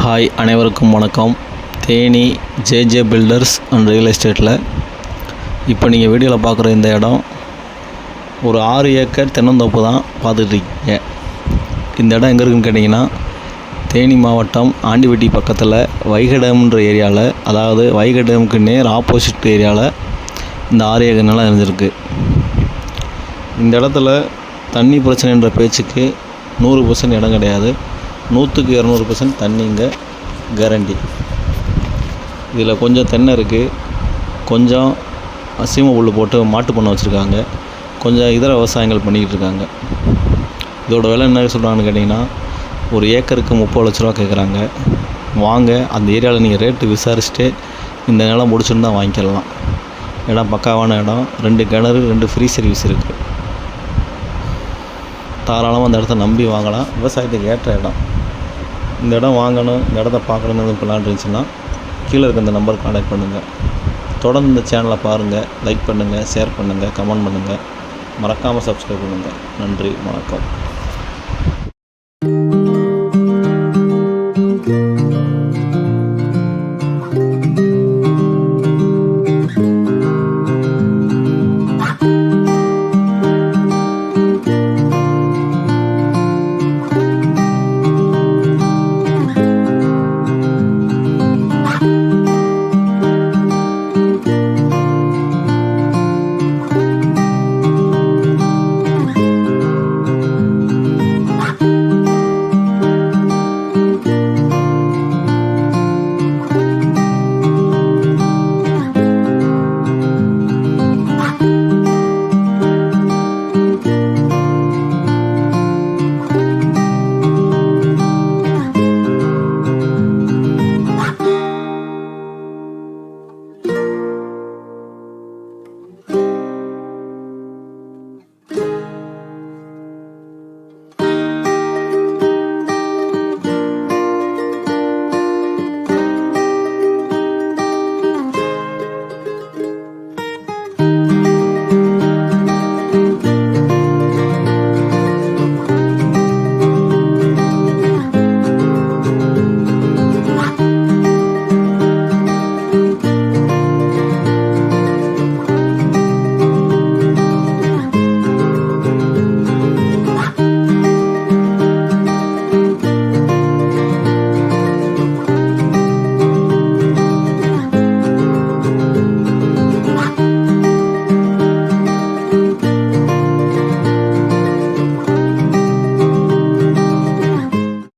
Hi, அனைவருக்கும் வணக்கம். Theni JJ filters and real எஸ்டேட்டில் இப்போ நீங்கள் வீடியோவில் பார்க்குற இந்த இடம் ஒரு 6 ஏக்கர் தென்னந்தோப்பு தான் பார்த்துட்ருக்கீங்க. இந்த இடம் எங்கே இருக்குதுன்னு கேட்டிங்கன்னா, தேனி மாவட்டம் ஆண்டிவட்டி பக்கத்தில் வைகடம்ன்ற ஏரியாவில், அதாவது வைகடமுக்கு நேர் ஆப்போசிட் ஏரியாவில் இந்த 6 ஏக்கர் நிலம் இருந்திருக்கு. இந்த இடத்துல தண்ணி பிரச்சனைன்ற பேச்சுக்கு 100% இடம் கிடையாது. 100க்கு 200% தண்ணி இங்கே கேரண்டி. இதில் கொஞ்சம் தென்னை இருக்குது, கொஞ்சம் சீமை புல் போட்டு மாட்டு பண்ணை வச்சுருக்காங்க, கொஞ்சம் இதர விவசாயங்கள் பண்ணிக்கிட்டு இருக்காங்க. இதோட விலை என்ன சொல்கிறாங்கன்னு கேட்டிங்கன்னா, ஒரு ஏக்கருக்கு 30 லட்ச ரூபா கேட்குறாங்க. வாங்க, அந்த ஏரியாவில் நீங்கள் ரேட்டு விசாரிச்சுட்டு இந்த நிலம் முடிச்சுன்னு தான் வாங்கிக்கலாம். இடம் பக்காவான இடம். 2 கிணறு, 2 ஃப்ரீ சர்வீஸ் இருக்குது. தாராளமாக அந்த இடத்த நம்பி வாங்கலாம். விவசாயத்துக்கு ஏற்ற இடம். இந்த இடம் வாங்கணும், இந்த இடத்த பார்க்கணுன்னு பிளான் இருந்துச்சுன்னா கீழே இருக்க இந்த நம்பருக்கு கான்டாக்ட் பண்ணுங்கள். தொடர்ந்து இந்த சேனலை பாருங்கள், லைக் பண்ணுங்கள், ஷேர் பண்ணுங்கள், கமெண்ட் பண்ணுங்கள், மறக்காமல் சப்ஸ்கிரைப் பண்ணுங்கள். நன்றி, வணக்கம்.